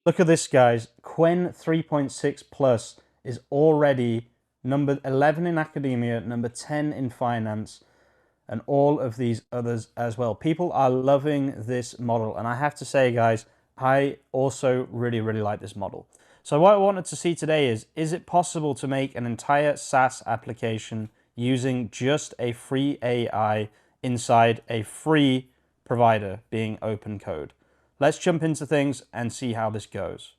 Look at this, guys. Qwen 3.6 Plus is already number 11 in academia, number 10 in finance, and all of these others as well. People are loving this model. And I have to say, guys, I also really like this model. So what I wanted to see today is it possible to make an entire SaaS application using just a free AI inside a free provider, being OpenCode? Let's jump into things and see how this goes.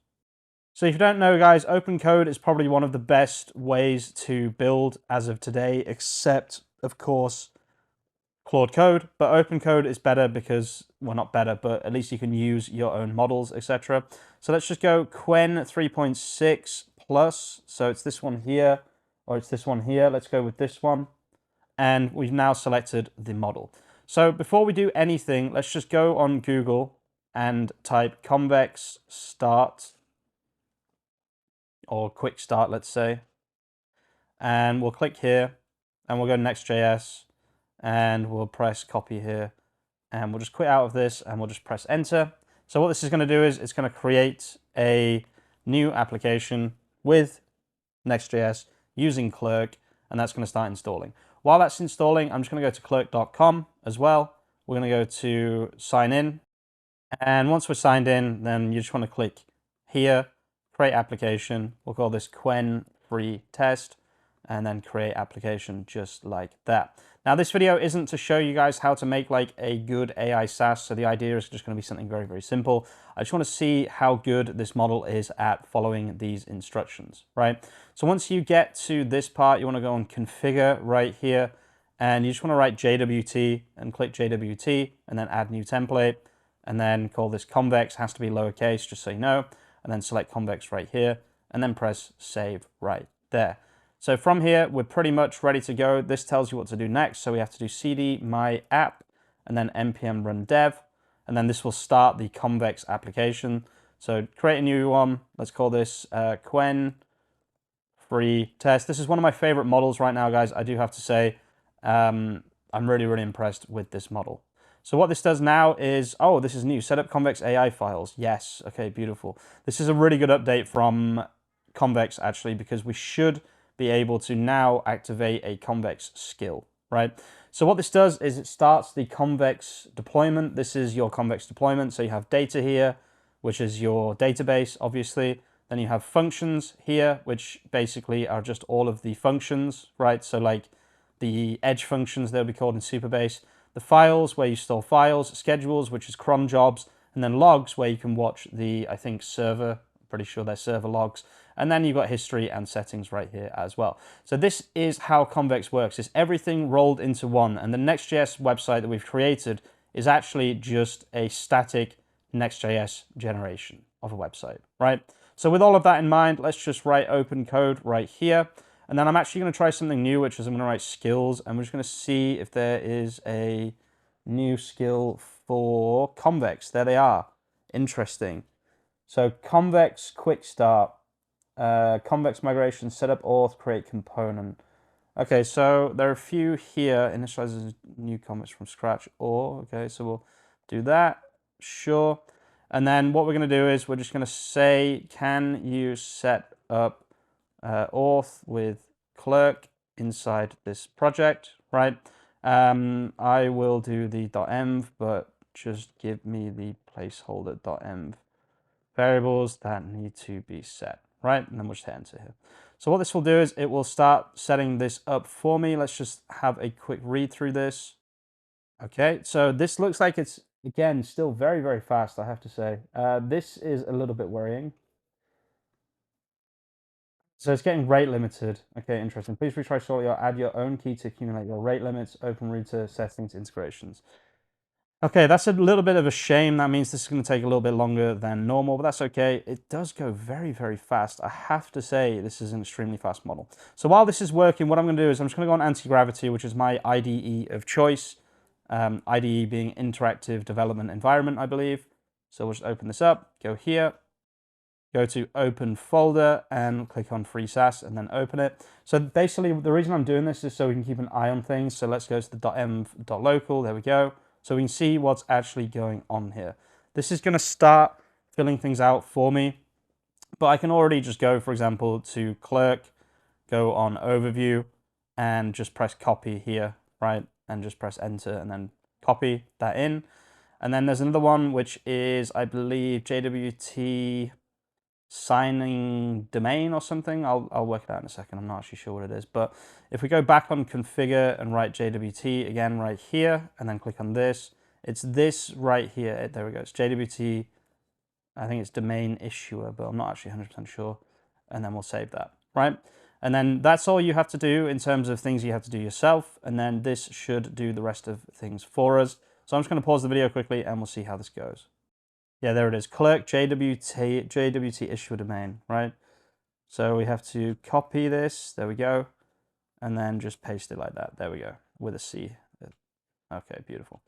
So if you don't know, guys, OpenCode is probably one of the best ways to build as of today, except, of course, Claude Code. But OpenCode is better because, well, not better, but at least you can use your own models, etc. So let's just go Qwen 3.6 Plus. So it's this one here, or it's this one here. Let's go with this one. And we've now selected the model. So before we do anything, let's just go on Google and type Convex start, or quick start, let's say. And we'll click here and we'll go Next.js and we'll press copy here and we'll just quit out of this and we'll just press enter. So what this is going to do is it's going to create a new application with Next.js using Clerk, and that's going to start installing. While that's installing, I'm just going to go to clerk.com as well. We're going to go to sign in. And once we're signed in, then you just want to click here, create application. We'll call this Qwen free test, and then create application just like that. Now, this video isn't to show you guys how to make like a good AI SaaS. So the idea is just going to be something very simple. I just want to see how good this model is at following these instructions, right? So once you get to this part, you want to go on configure right here, and you just want to write JWT and click JWT and then add new template. And then call this Convex, has to be lowercase, just so you know, and then select Convex right here, and then press save right there. So from here, we're pretty much ready to go. This tells you what to do next. So we have to do cd my app, and then npm run dev, and then this will start the Convex application. So create a new one. Let's call this Qwen free test. This is one of my favorite models right now, guys. I do have to say, I'm really impressed with this model. So what this does now is, oh, this is new. Set up Convex AI files. Yes. Okay, beautiful. This is a really good update from Convex, actually, because we should be able to now activate a Convex skill, right? So what this does is it starts the Convex deployment. This is your Convex deployment. So you have data here, which is your database, obviously. Then you have functions here, which basically are just all of the functions, right? So like the edge functions, they'll be called in Supabase. The files, where you store files, schedules, which is cron jobs, and then logs, where you can watch the, I think, server, I'm pretty sure they're server logs, and then you've got history and settings right here as well. So this is how Convex works. It's everything rolled into one, and the Next.js website that we've created is actually just a static Next.js generation of a website, right? So with all of that in mind, let's just write OpenCode right here. And then I'm actually going to try something new, which is I'm going to write skills, and we're just going to see if there is a new skill for Convex. There they are. Interesting. So Convex quick start, Convex migration, set up auth, create component. Okay, so there are a few here. Initialize a new Convex from scratch, or, okay, so we'll do that. Sure. And then what we're going to do is we're just going to say, can you set up auth with Clerk inside this project, right? I will do the .env, but just give me the placeholder .env variables that need to be set, right? And then we'll just hit enter here. So what this will do is it will start setting this up for me. Let's just have a quick read through this. Okay, so this looks like it's, again, still very fast, I have to say. This is a little bit worrying. So it's getting rate limited. Okay, interesting. Please retry shortly or add your own key to accumulate your rate limits, OpenRouter settings, integrations. Okay, that's a little bit of a shame. That means this is going to take a little bit longer than normal, but that's okay. It does go very fast. I have to say this is an extremely fast model. So while this is working, what I'm going to do is I'm just going to go on anti-gravity, which is my IDE of choice. IDE being Interactive Development Environment, I believe. So we'll just open this up, go here, go to open folder and click on free SaaS and then open it. So basically the reason I'm doing this is so we can keep an eye on things. So let's go to the .env.local, there we go. So we can see what's actually going on here. This is going to start filling things out for me. But I can already just go, for example, to Clerk, go on Overview, and just press copy here, right? And just press enter and then copy that in. And then there's another one, which is, I believe, JWT signing domain or something. I'll work it out in a second. I'm not actually sure what it is. But if we go back on configure and write JWT again right here, and then click on this, it's this right here. There we go. It's JWT. I think it's domain issuer, but I'm not actually 100% sure. And then we'll save that, right? And then that's all you have to do in terms of things you have to do yourself. And then this should do the rest of things for us. So I'm just going to pause the video quickly and we'll see how this goes. Yeah, there it is. Clerk JWT issuer domain, right? So we have to copy this. There we go. And then just paste it like that. There we go. With a C. Okay, beautiful.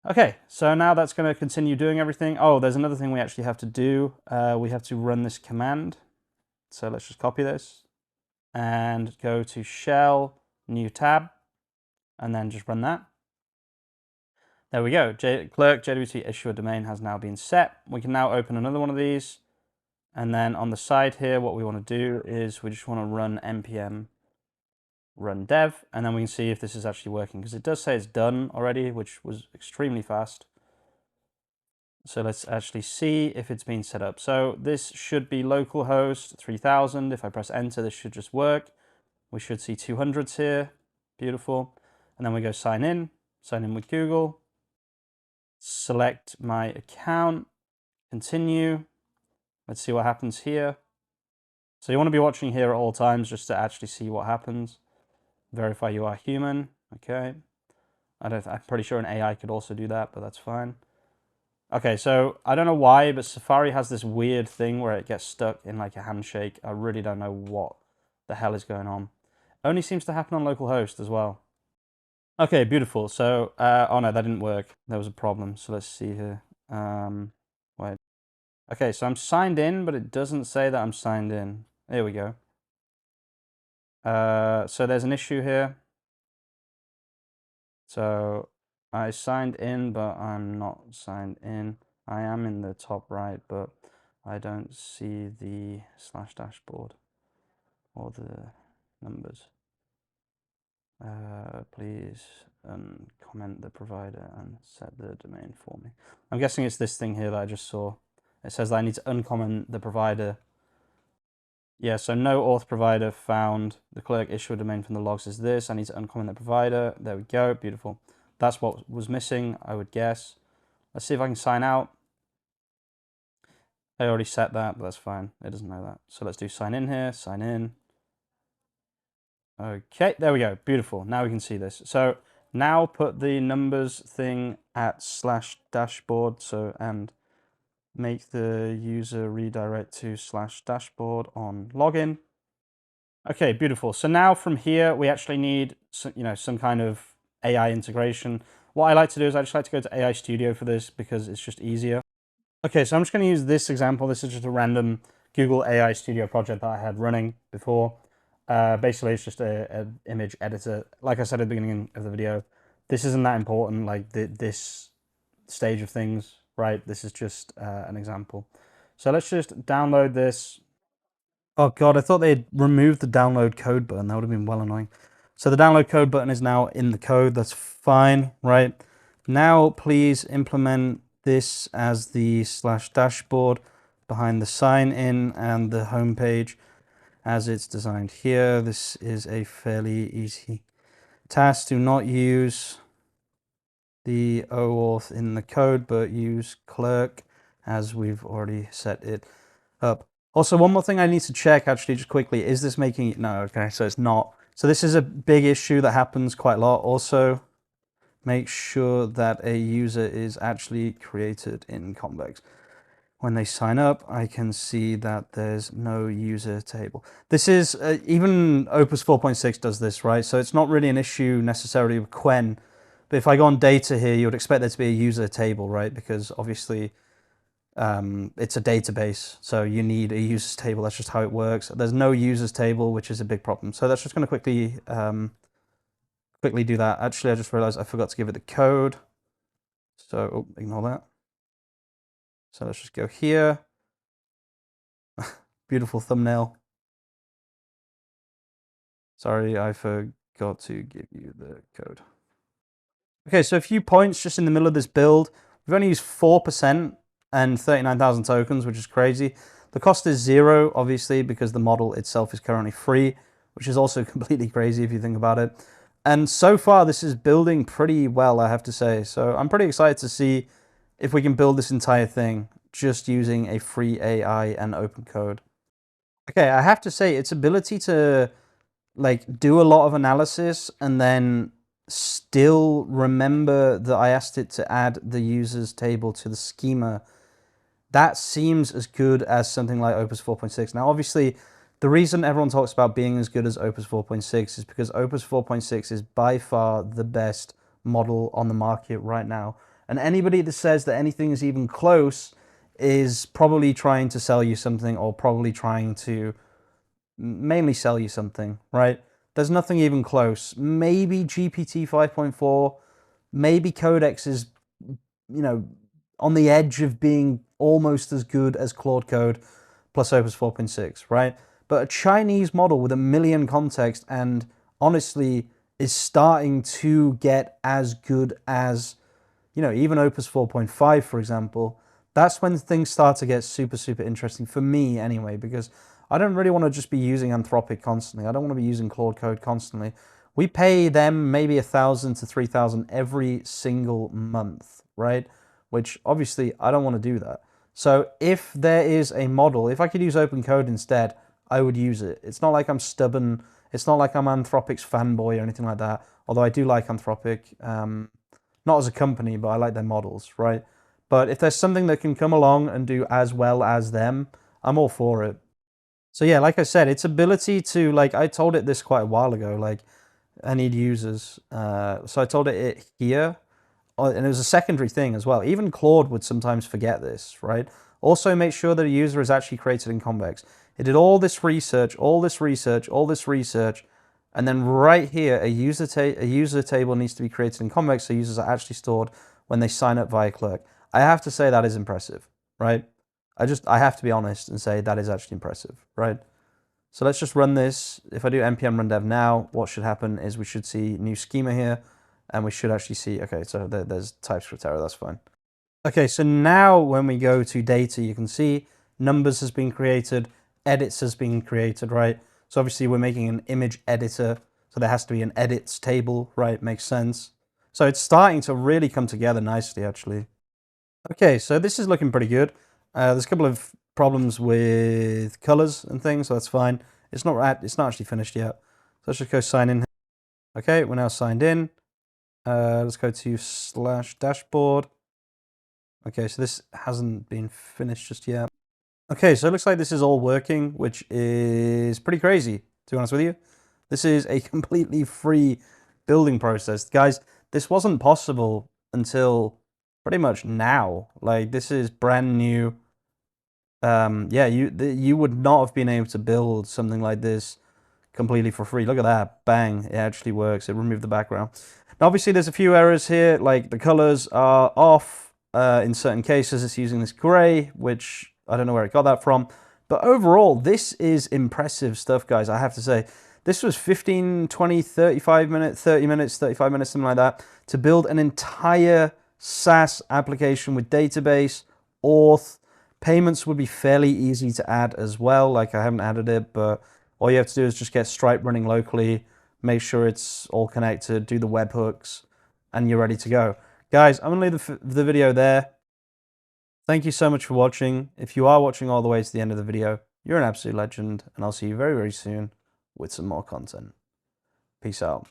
Okay, so now that's going to continue doing everything. Oh, there's another thing we actually have to do. We have to run this command. So let's just copy this and go to shell, new tab, and then just run that. There we go. Clerk JWT issuer domain has now been set. We can now open another one of these. And then on the side here, what we want to do is we just want to run npm run dev, and then we can see if this is actually working, because it does say it's done already, which was extremely fast. So let's actually see if it's been set up. So this should be localhost 3000. If I press enter, this should just work. We should see 200s here. Beautiful. And then we go sign in with Google, select my account, continue. Let's see what happens here. So you want to be watching here at all times just to actually see what happens. Verify you are human. Okay. I'm pretty sure an AI could also do that, but that's fine. Okay, so I don't know why, but Safari has this weird thing where it gets stuck in like a handshake. I really don't know what the hell is going on. Only seems to happen on localhost as well. Okay, beautiful. So, oh no, that didn't work. There was a problem. So let's see here. Wait. Okay, so I'm signed in, but it doesn't say that I'm signed in. There we go. So there's an issue here. So I signed in, but I'm not signed in. I am in the top right, but I don't see the / dashboard or the numbers. Please comment the provider and set the domain for me. I'm guessing it's this thing here that I just saw. It says that I need to uncomment the provider. Yeah, so no auth provider found. The Clerk issuer domain from the logs is this. I need to uncomment the provider. There we go. Beautiful. That's what was missing, I would guess. Let's see if I can sign out. I already set that, but that's fine. It doesn't know that. So let's do sign in here. Sign in. Okay, there we go. Beautiful. Now we can see this. So now put the numbers thing at / dashboard. So, and make the user redirect to / dashboard on login. Okay, beautiful. So now from here, we actually need some kind of AI integration. What I like to do is I just like to go to AI Studio for this because it's just easier. Okay, so I'm just going to use this example. This is just a random Google AI Studio project that I had running before. Basically, it's just an image editor. Like I said at the beginning of the video, this isn't that important, like this stage of things, right? This is just an example. So let's just download this. Oh God, I thought they had removed the download code button. That would have been well annoying. So the download code button is now in the code. That's fine, right? Now, please implement this as the / dashboard behind the sign in and the home page as it's designed here. This is a fairly easy task. Do not use the OAuth in the code, but use Clerk as we've already set it up. Also, one more thing I need to check actually just quickly, is this making it? No, okay, so it's not. So this is a big issue that happens quite a lot. Also, make sure that a user is actually created in Convex. When they sign up, I can see that there's no user table. This is, even Opus 4.6 does this, right? So it's not really an issue necessarily with Qwen, but if I go on data here, you would expect there to be a user table, right? Because obviously it's a database, so you need a users table. That's just how it works. There's no users table, which is a big problem. So that's just going to quickly do that. Actually, I just realized I forgot to give it the code. So ignore that. So let's just go here. Beautiful thumbnail. Sorry, I forgot to give you the code. Okay, so a few points just in the middle of this build. We've only used 4% and 39,000 tokens, which is crazy. The cost is 0, obviously, because the model itself is currently free, which is also completely crazy if you think about it. And so far, this is building pretty well, I have to say. So I'm pretty excited to see if we can build this entire thing just using a free AI and open code. Okay, I have to say, its ability to like do a lot of analysis and then still remember that I asked it to add the users table to the schema, that seems as good as something like Opus 4.6. Now, obviously, the reason everyone talks about being as good as Opus 4.6 is because Opus 4.6 is by far the best model on the market right now. And anybody that says that anything is even close is probably trying to sell you something, or probably trying to mainly sell you something, right? There's nothing even close. Maybe GPT 5.4, maybe Codex is, on the edge of being almost as good as Claude Code plus Opus 4.6, right? But a Chinese model with 1 million context and honestly is starting to get as good as, even Opus 4.5, for example. That's when things start to get super, super interesting for me anyway, because I don't really want to just be using Anthropic constantly. I don't want to be using Claude Code constantly. We pay them maybe 1,000 to 3,000 every single month, right? Which obviously I don't want to do that. So if there is a model, if I could use OpenCode instead, I would use it. It's not like I'm stubborn. It's not like I'm Anthropic's fanboy or anything like that. Although I do like Anthropic, not as a company, but I like their models, right? But if there's something that can come along and do as well as them, I'm all for it. So yeah, like I said, its ability to, like, I told it this quite a while ago, like, I need users. So I told it here, and it was a secondary thing as well. Even Claude would sometimes forget this, right? Also make sure that a user is actually created in Convex. It did all this research, all this research, all this research, and then right here, a user table needs to be created in Convex so users are actually stored when they sign up via Clerk. I have to say that is impressive, right? I have to be honest and say that is actually impressive, right? So let's just run this. If I do npm run dev now, what should happen is we should see new schema here, and we should actually see, okay, so there's TypeScript error, that's fine. Okay, so now when we go to data, you can see numbers has been created, edits has been created, right? So obviously we're making an image editor, so there has to be an edits table, right? Makes sense. So it's starting to really come together nicely, actually. Okay, so this is looking pretty good. There's a couple of problems with colors and things, so that's fine. It's not actually finished yet. So let's just go sign in. Okay, we're now signed in. Let's go to /dashboard. Okay, so this hasn't been finished just yet. Okay, so it looks like this is all working, which is pretty crazy, to be honest with you. This is a completely free building process. Guys, this wasn't possible until pretty much now. Like, this is brand new. Yeah, you would not have been able to build something like this completely for free. Look at that, bang, it actually works. It removed the background. Now, obviously, there's a few errors here, like the colors are off. In certain cases, it's using this gray, which I don't know where it got that from. But overall, this is impressive stuff, guys, I have to say. This was 15, 20, 35 minutes, 30 minutes, 35 minutes, something like that, to build an entire SaaS application with database, auth. Payments would be fairly easy to add as well. Like, I haven't added it, but all you have to do is just get Stripe running locally, make sure it's all connected, do the webhooks, and you're ready to go. Guys, I'm going to leave the video there. Thank you so much for watching. If you are watching all the way to the end of the video, you're an absolute legend, and I'll see you very, very soon with some more content. Peace out.